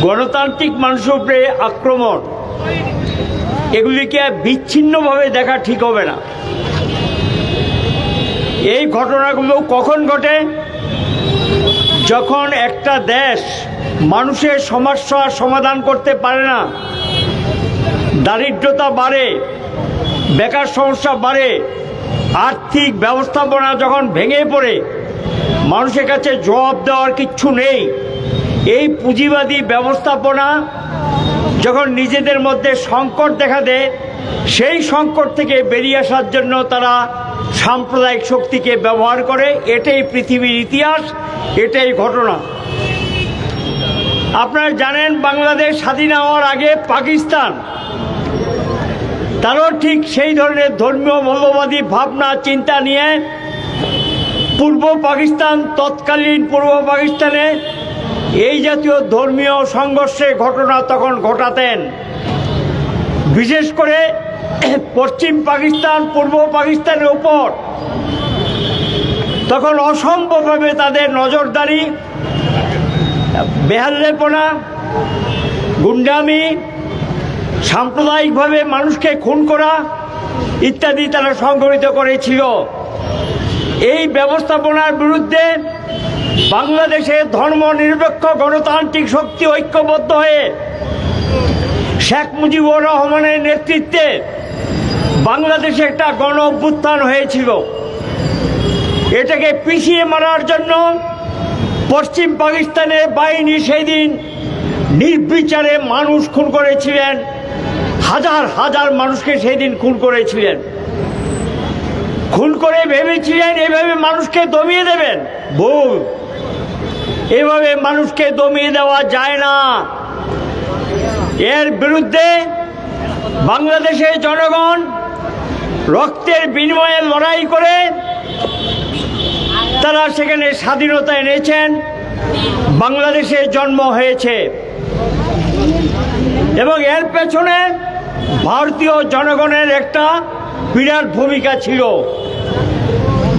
গণতান্ত্রিক মানুষের উপরে আক্রমণ, এগুলিকে বিচ্ছিন্নভাবে দেখা ঠিক হবে না। এই ঘটনাগুলো কখন ঘটে? যখন একটা দেশ মানুষের সমস্যার সমাধান করতে পারে না, দারিদ্রতা বাড়ে, বেকার সমস্যা বাড়ে, আর্থিক ব্যবস্থাপনা যখন ভেঙে পড়ে, মানুষের কাছে জবাব দেওয়ার কিচ্ছু নেই, এই পুঁজিবাদী ব্যবস্থাপনা যখন নিজেদের মধ্যে সংকট দেখা দেয়, সেই সংকট থেকে বেরিয়ে আসার জন্য তারা সাম্প্রদায়িক শক্তিকে ব্যবহার করে। এটাই পৃথিবীর ইতিহাস, এটাই ঘটনা। আপনারা জানেন, বাংলাদেশ স্বাধীন হওয়ার আগে পাকিস্তান, তারও ঠিক সেই ধরনের ধর্মীয় মৌলবাদী ভাবনা চিন্তা নিয়ে পূর্ব পাকিস্তান, তৎকালীন পূর্ব পাকিস্তানে এই জাতীয় ধর্মীয় সংঘর্ষের ঘটনা তখন ঘটাতেন। বিশেষ করে পশ্চিম পাকিস্তান, পূর্ব পাকিস্তানের উপর তখন অসম্ভবভাবে তাদের নজরদারি, বেহাল্লেপনা, গুন্ডামি, সাম্প্রদায়িকভাবে মানুষকে খুন করা ইত্যাদি তারা সংগঠিত করেছিল। এই ব্যবস্থাপনার বিরুদ্ধে বাংলাদেশে ধর্মনিরপেক্ষ গণতান্ত্রিক শক্তি ঐক্যবদ্ধ হয়ে শেখ মুজিবুর রহমানের নেতৃত্বে বাংলাদেশে একটা গণ অভ্যুত্থান হয়েছিল। এটাকে পিছিয়ে মারার জন্য পশ্চিম পাকিস্তানের বাহিনী সেই দিন নির্বিচারে মানুষ খুন করেছিলেন, হাজার হাজার মানুষকে সেই দিন খুন করেছিলেন। খুন করে ভেবেছিলেন এভাবে মানুষকে দমিয়ে দেবেন। ভুল, এভাবে মানুষকে দমিয়ে দেওয়া যায় না। এর বিরুদ্ধে বাংলাদেশের জনগণ রক্তের বিনিময়ে লড়াই করে তারা সেখানে স্বাধীনতা এনেছেন, বাংলাদেশের জন্ম হয়েছে। এবং এর পেছনে ভারতীয় জনগণের একটা বিরাট ভূমিকা ছিল।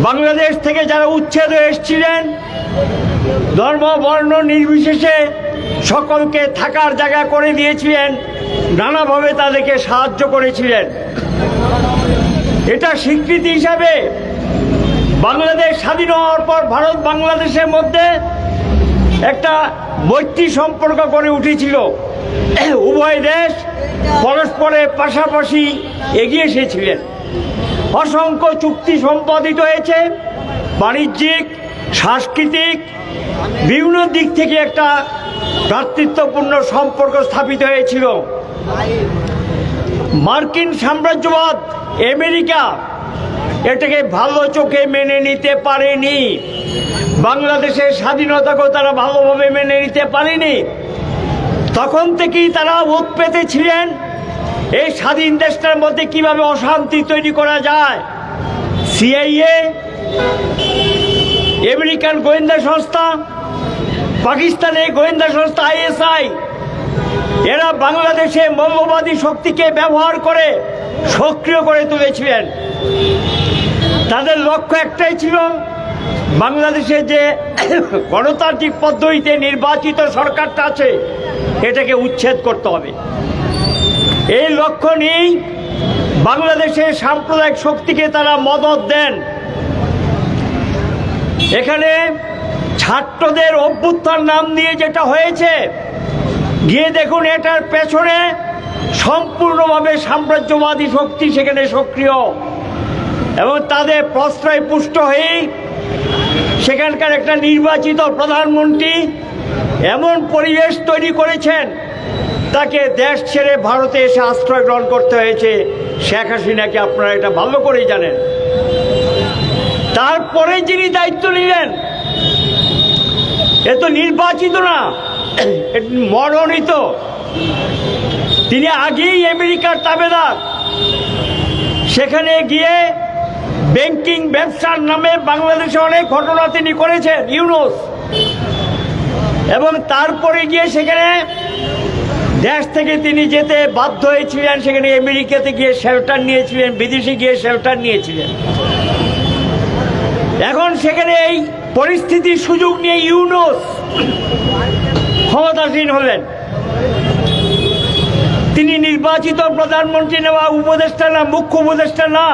বাংলাদেশ থেকে যারা উচ্ছেদ হয়ে এসেছিলেন, ধর্ম বর্ণ নির্বিশেষে সকলকে থাকার জায়গা করে দিয়েছিলেন, নানাভাবে তাদেরকে সাহায্য করেছিলেন। এটা স্বীকৃতি হিসাবে বাংলাদেশ স্বাধীন হওয়ার পর ভারত বাংলাদেশের মধ্যে একটা মৈত্রী সম্পর্ক গড়ে উঠেছিল। উভয় দেশ পরস্পরের পাশাপাশি এগিয়ে এসেছিলেন। অসংখ্য চুক্তি সম্পাদিত হয়েছে, বাণিজ্যিক, সাংস্কৃতিক বিভিন্ন দিক থেকে একটা ভ্রাতৃত্বপূর্ণ সম্পর্ক স্থাপিত হয়েছিল। মার্কিন সাম্রাজ্যবাদ, আমেরিকা এটাকে ভালো চোখে মেনে নিতে পারেনি। বাংলাদেশের স্বাধীনতাকেও তারা ভালোভাবে মেনে নিতে পারেনি। তখন থেকেই তারা ভোট পেতে ছিলেন এই স্বাধীন দেশটার মধ্যে কিভাবে অশান্তি তৈরি করা যায়। সিআইএ, আমেরিকান গোয়েন্দা সংস্থা, পাকিস্তানের গোয়েন্দা সংস্থা আইএসআই, এরা বাংলাদেশে মৌলবাদী শক্তিকে ব্যবহার করে সক্রিয় করে তুলেছিলেন। তাদের লক্ষ্য একটাই ছিল, বাংলাদেশে যে গণতান্ত্রিক পদ্ধতিতে নির্বাচিত সরকারটা আছে এটাকে উচ্ছেদ করতে হবে। এই লক্ষ্য নিয়েই বাংলাদেশের সাম্প্রদায়িক শক্তিকে তারা মদদ দেন। এখানে ছাত্রদের অভ্যুত্থান নাম দিয়ে যেটা হয়েছে, গিয়ে দেখুন এটার পেছনে সম্পূর্ণভাবে সাম্রাজ্যবাদী শক্তি সেখানে সক্রিয়, এবং তাদের প্রশ্রয় পুষ্ট হয়েই সেখানকার একটা নির্বাচিত প্রধানমন্ত্রী এমন পরিবেশ তৈরি করেছেন, তাকে দেশ ছেড়ে ভারতে এসে আশ্রয় গ্রহণ করতে হয়েছে শেখ হাসিনাকে। আপনারা এটা ভালো করেই জানেন। তারপরে যিনি দায়িত্ব নিলেন, এ তো নির্বাচিত না, মনোনীত। তিনি আগেই আমেরিকার তাবেদার। সেখানে গিয়ে ব্যাংকিং ব্যবসার নামে বাংলাদেশে অনেক ঘটনা তিনি করেছেন, ইউনুস। এবং তারপরে গিয়ে সেখানে দেশ থেকে তিনি যেতে বাধ্য হয়েছিলেন, সেখানে আমেরিকাতে গিয়ে শেল্টার নিয়েছিলেন, বিদেশে গিয়ে শেল্টার নিয়েছিলেন। এখন সেখানে এই পরিস্থিতির সুযোগ নিয়ে ইউনুস ক্ষমতাসীন হলেন। তিনি নির্বাচিত প্রধানমন্ত্রী নেওয়া উপদেষ্টা না, মুখ্য উপদেষ্টা না।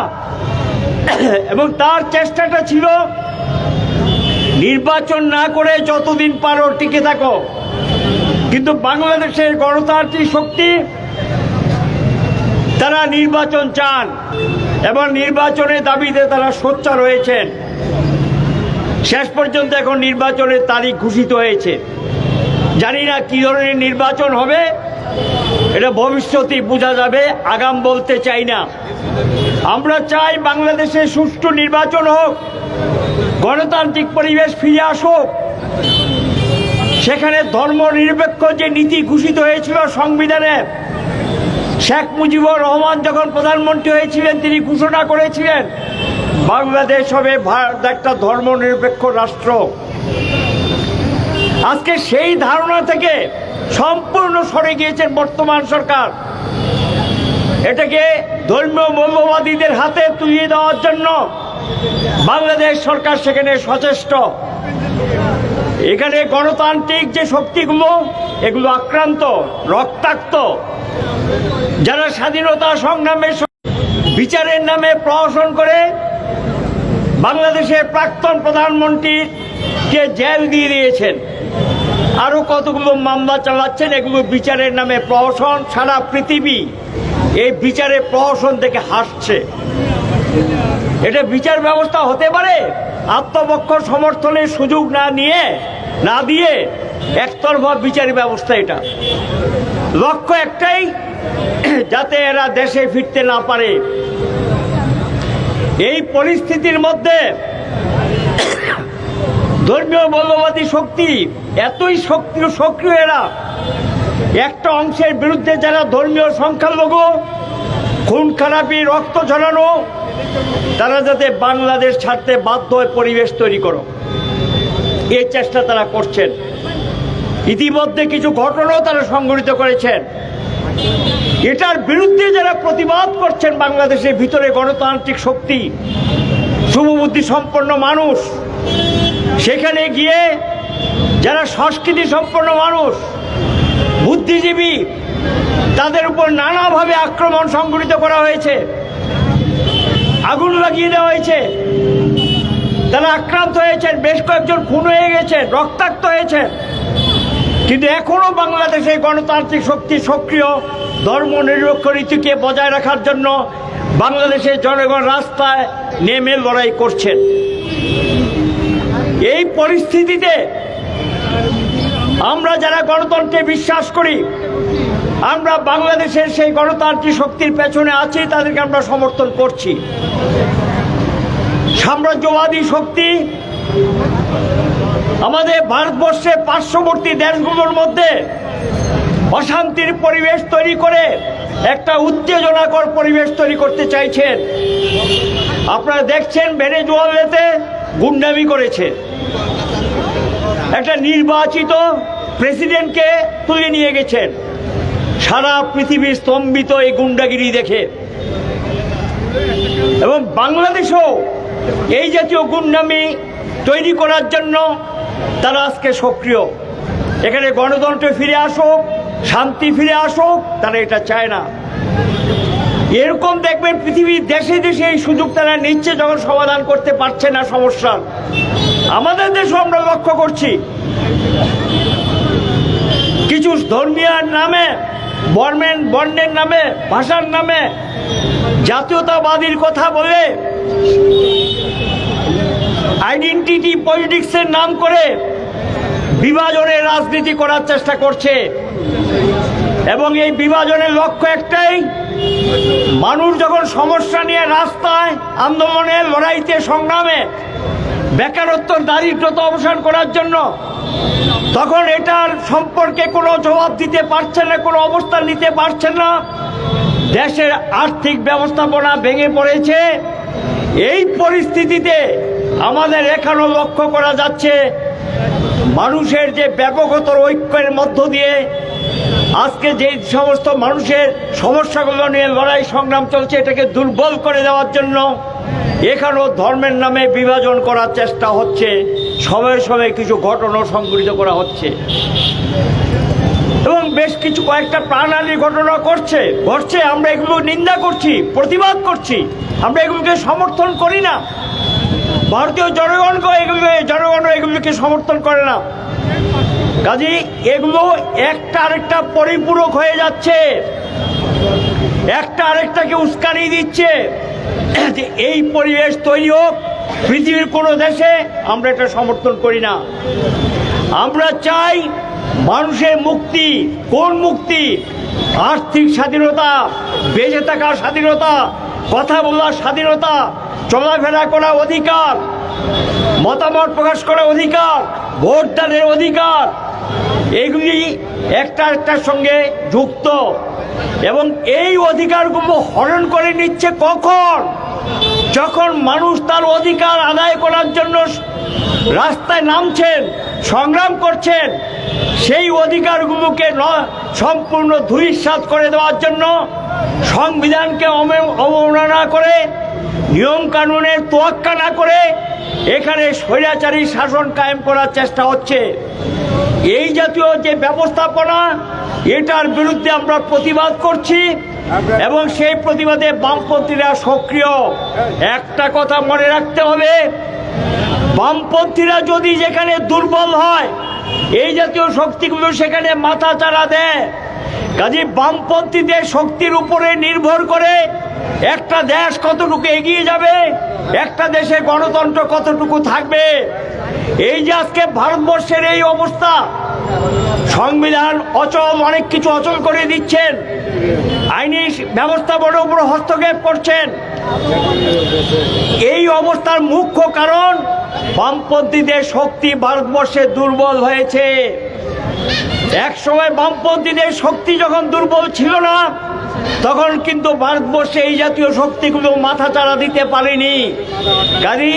এবং তার চেষ্টাটা ছিল নির্বাচন না করে যতদিন পারো টিকে থাকো। কিন্তু বাংলাদেশের গণতান্ত্রিক শক্তি তারা নির্বাচন চান এবং নির্বাচনের দাবিতে তারা সোচ্চার হয়েছেন। শেষ পর্যন্ত এখন নির্বাচনের তারিখ ঘোষিত হয়েছে। জানি না কি ধরনের নির্বাচন হবে, এটা ভবিষ্যতেই বোঝা যাবে, আগাম বলতে চাই না। আমরা চাই বাংলাদেশে সুষ্ঠু নির্বাচন হোক, গণতান্ত্রিক পরিবেশ ফিরে আসুক, সেখানে ধর্মনিরপেক্ষ যে নীতি ঘোষিত হয়েছিল সংবিধানে, শেখ মুজিবুর রহমান যখন প্রধানমন্ত্রী হয়েছিলেন তিনি ঘোষণা করেছিলেন বাংলাদেশ হবে একটা ধর্মনিরপেক্ষ রাষ্ট্র। আজকে সেই ধারণা থেকে সম্পূর্ণ সরে গিয়েছেন বর্তমান সরকার। এটাকে ধর্মীয় মৌলবাদীদের হাতে তুলে দেওয়ার জন্য বাংলাদেশ সরকার সেখানে সচেষ্ট। এখানে গণতান্ত্রিক যে শক্তিগুলো এগুলো আক্রান্ত, রক্তাক্ত। যারা স্বাধীনতা সংগ্রামের বিচারের নামে প্রহসন করে বাংলাদেশের প্রাক্তন প্রধানমন্ত্রীকে জেল দিয়ে দিয়েছেন, আরো কতগুলো মামলা চালাচ্ছেন, এগুলো বিচারের নামে প্রহসন। সারা পৃথিবী এই বিচারের প্রহসন থেকে হাসছে। এটা বিচার ব্যবস্থা হতে পারে? আত্মপক্ষ সমর্থনের সুযোগ না দিয়ে একতরফা বিচার ব্যবস্থা। এটা লক্ষ্য একটাই, যাতে এরা দেশে ফিরতে না পারে। এই পরিস্থিতির মধ্যে ধর্মীয় মৌলবাদী শক্তি এতই সক্রিয়, এরা একটা অংশের বিরুদ্ধে যারা ধর্মীয় সংখ্যালঘু, খুন খারাপি, রক্ত ঝরানো, তারা যাতে বাংলাদেশ ছাড়তে বাধ্য হয়ে পরিবেশ তৈরি করো, এই চেষ্টা তারা করছেন। ইতিমধ্যে কিছু ঘটনাও তারা সংঘটিত করেছেন। এটার বিরুদ্ধে যারা প্রতিবাদ করছেন বাংলাদেশের ভিতরে গণতান্ত্রিক শক্তি, শুভবুদ্ধি সম্পন্ন মানুষ, সেখানে গিয়ে যারা সংস্কৃতি সম্পন্ন মানুষ, বুদ্ধিজীবী, তাদের উপর নানাভাবে আক্রমণ সংঘটিত করা হয়েছে, আগুন লাগিয়ে দেওয়া হয়েছে, তারা আক্রান্ত হয়েছেন, বেশ কয়েকজন খুন হয়ে গেছেন, রক্তাক্ত হয়েছে। কিন্তু এখনো বাংলাদেশে গণতান্ত্রিক শক্তি সক্রিয়, ধর্মনিরপেক্ষ নীতিকে বজায় রাখার জন্য বাংলাদেশের জনগণ রাস্তায় নেমে লড়াই করছেন। এই পরিস্থিতিতে আমরা যারা গণতন্ত্রে বিশ্বাস করি, আমরা বাংলাদেশের সেই গণতান্ত্রিক শক্তির পেছনে আছি, তাদেরকে আমরা সমর্থন করছি। সাম্রাজ্যবাদী শক্তি আমাদের ভারতবর্ষে পার্শ্ববর্তী দেশগুলোর মধ্যে অশান্তির পরিবেশ তৈরি করে একটা উত্তেজনাকর পরিবেশ তৈরি করতে চাইছেন। আপনারা দেখছেন ভেনেজুয়েলাতে গুন্ডামি করেছে, একটা নির্বাচিত প্রেসিডেন্টকে তুলে নিয়ে গেছেন। সারা পৃথিবী স্তম্ভিত এই গুন্ডাগিরি দেখে। এবং বাংলাদেশও এই জাতীয় গুন্ডামি তৈরি করার জন্য তারা আজকে সক্রিয়। এখানে গণতন্ত্র ফিরে আসুক, শান্তি ফিরে আসুক, তারা এটা চায় না। এরকম দেখবেন পৃথিবীর দেশে দেশে এই সুযোগ তারা নিচ্ছে যখন সমাধান করতে পারছে না সমস্যার। আমাদের দেশেও আমরা লক্ষ্য করছি কিছু ধর্মীয় নামে, বর্ণের নামে, ভাষার নামে জাতীয়তাবাদীর কথা বলে, আইডেন্টিটি পলিটিক্সের নাম করে বিভাজনের রাজনীতি করার চেষ্টা করছে। এবং এই বিভাজনের লক্ষ্য একটাই, মানুষ যখন সমস্যা নিয়ে রাস্তায় আন্দোলনে, লড়াইতে, সংগ্রামে, বেকারত্ব, দারিদ্রতা অবসান করার জন্য, তখন এটার সম্পর্কে কোনো জবাব দিতে পারছে না, কোনো অবস্থান নিতে পারছে না। দেশের আর্থিক ব্যবস্থাপনা ভেঙে পড়েছে। এই পরিস্থিতিতে আমাদের এখনো লক্ষ্য করা যাচ্ছে মানুষের যে ব্যাপকতর ঐক্যের মধ্য দিয়ে আজকে যে সমস্ত মানুষের সমস্যাগুলো নিয়ে লড়াই সংগ্রাম চলছে, এটাকে দুর্বল করে দেওয়ার জন্য এখানেও ধর্মের নামে বিভাজন করার চেষ্টা হচ্ছে। সময়ে সময়ে কিছু ঘটনা সংঘটিত করা হচ্ছে। এবং বেশ কিছু কয়েকটা প্রাণহানির ঘটনা ঘটছে, আমরা এগুলো নিন্দা করছি, প্রতিবাদ করছি, আমরা এগুলোকে সমর্থন করি না। ভারতীয় জনগণ এগুলোকে সমর্থন করে না। কাজেই এগুলো একটা আরেকটা পরিপূরক হয়ে যাচ্ছে, একটা আরেকটাকে উস্কানি দিচ্ছে যে এই পরিবেশ তৈরি হোক পৃথিবীর কোনো দেশে। আমরা এটা সমর্থন করি না। আমরা চাই মানুষের মুক্তি। কোন মুক্তি? আর্থিক স্বাধীনতা, বেঁচে থাকার স্বাধীনতা, কথা বলার স্বাধীনতা, চলাফেরা করার অধিকার, মতামত প্রকাশ করার অধিকার, ভোটদানের অধিকার, এগুলি একটা একটার সঙ্গে যুক্ত। এবং এই অধিকারগুলো হরণ করে নিচ্ছে কখন? যখন মানুষ তার অধিকার আদায় করার জন্য রাস্তায় নামছেন, সংগ্রাম করছেন, সেই অধিকারগুলোকে সম্পূর্ণ ধূলিসাৎ করে দেওয়ার জন্য সংবিধানকে অবমাননা করে, নিয়ম কানুনের তোয়াক্কা না করে এখানে স্বৈরাচারী শাসন কায়েম করার চেষ্টা হচ্ছে। এই জাতীয় যে ব্যবস্থাপনা, এটার বিরুদ্ধে আমরা প্রতিবাদ করছি এবং সেই প্রতিবাদে বামপন্থীরা সক্রিয়। একটা কথা মনে রাখতে হবে, বামপন্থীরা যদি যেখানে দুর্বল হয়, এই জাতীয় শক্তিগুলো সেখানে মাথা চাড়া দেয়। কাজে বামপন্থীদের শক্তির উপরে নির্ভর করে একটা দেশ কতটুকু এগিয়ে যাবে, একটা দেশে গণতন্ত্র কতটুকু থাকবে। এই যে আজকে ভারতবর্ষের এই অবস্থা, সংবিধান অচল, অনেক কিছু অচল করে দিচ্ছেন, আইনি ব্যবস্থাপনার উপর হস্তক্ষেপ করছেন। এই অবস্থার মুখ্য কারণ বামপন্থীদের শক্তি ভারতবর্ষে দুর্বল হয়েছে। একসময় বামপন্থীদের শক্তি যখন দুর্বল ছিল না, তখন কিন্তু ভারতবর্ষে এই জাতীয় শক্তিগুলো মাথা চাড়া দিতে পারেনি। কাজে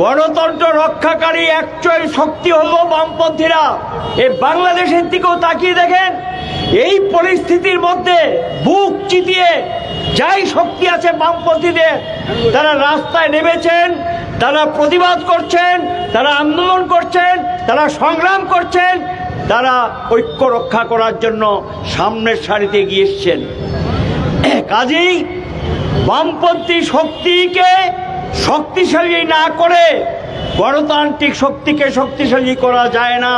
গণতন্ত্র রক্ষাকারী একটাই শক্তি হলো বামপন্থীরা। এই বাংলাদেশের দিকেও তাকিয়ে দেখেন, এই পরিস্থিতির মধ্যে বুক চিতিয়ে যাই শক্তি আছে বামপন্থীদের, তারা রাস্তায় নেমেছেন, তারা প্রতিবাদ করছেন, তারা আন্দোলন করছেন, তারা সংগ্রাম করছেন, তারা ঐক্য রক্ষা করার জন্য সামনের সারিতে গিয়ে এসছেন। কাজেই বামপন্থী শক্তিকে শক্তিশালী না করে গণতান্ত্রিক শক্তিকে শক্তিশালী করা যায় না।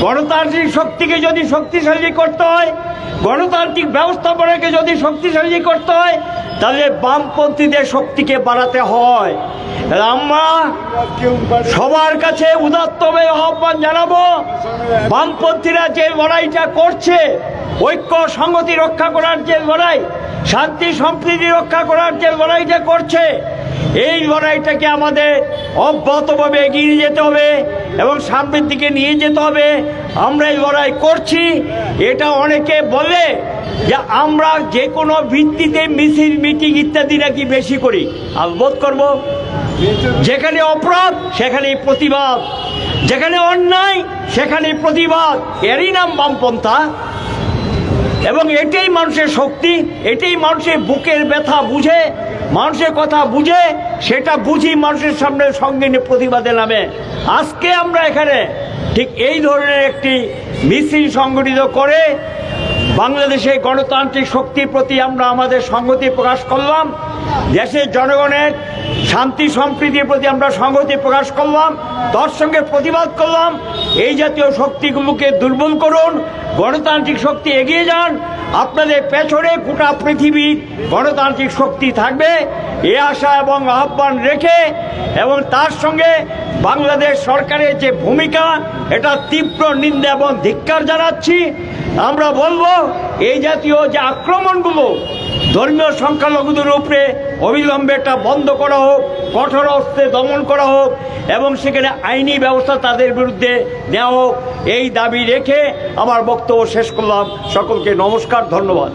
গণতান্ত্রিক শক্তিকে যদি শক্তিশালী করতে হয়, গণতান্ত্রিক ব্যবস্থাপনাকে যদি শক্তিশালী করতে হয়, তাহলে বামপন্থীদের শক্তিকে বাড়াতে হয়। আমরা সবার কাছে উদাত্তভাবে আহ্বান জানাবো, বামপন্থীরা যে লড়াইটা করছে, ঐক্য সংহতি রক্ষা করার যে লড়াই, শান্তি সম্প্রীতি রক্ষা করার যে লড়াইটা করছে, এই লড়াইটাকে আমাদের অব্যাহতভাবে এগিয়ে যেতে হবে এবং সামনের দিকে নিয়ে যেতে হবে। আমরা এই লড়াই করছি। এটা অনেকে বলে যে আমরা যে কোনো ভিত্তিতে মিছিল মিটিং ইত্যাদি নাকি বেশি করি। আলবত করব। যেখানে অপরাধ সেখানে প্রতিবাদ, যেখানে অন্যায় সেখানে প্রতিবাদ, এরই নাম বামপন্থা। এবং এটাই মানুষের শক্তি, এটাই মানুষের বুকের ব্যথা বুঝে, মানুষের কথা বুঝে, সেটা বুঝি মানুষের সামনে সঙ্গে নিয়ে প্রতিবাদে নামে। আজকে আমরা এখানে ঠিক এই ধরনের একটি মিছিল সংগঠিত করে বাংলাদেশে গণতান্ত্রিক শক্তির প্রতি আমরা আমাদের সংহতি প্রকাশ করলাম, দেশের জনগণের শান্তি সম্প্রীতির প্রতি আমরা সংহতি প্রকাশ করলাম, তার সঙ্গে প্রতিবাদ করলাম এই জাতীয় শক্তিগুলোকে দুর্বল করুন, গণতান্ত্রিক শক্তি এগিয়ে যান, আপনাদের পেছনে গোটা পৃথিবীর গণতান্ত্রিক শক্তি থাকবে, এ আশা এবং আহ্বান রেখে এবং তার সঙ্গে বাংলাদেশ সরকারের যে ভূমিকা, এটা তীব্র নিন্দা এবং ধিক্কার জানাচ্ছি। আমরা বলবো এই জাতীয় যে আক্রমণগুলো ধর্মীয় সংখ্যালঘুদের উপরে অবিলম্বে এটা বন্ধ করা হোক, কঠোর অস্ত্রে দমন করা হোক এবং সেখানে আইনি ব্যবস্থা তাদের বিরুদ্ধে নেওয়া হোক, এই দাবি রেখে আমার বক্তব্য শেষ করলাম। সকলকে নমস্কার, ধন্যবাদ।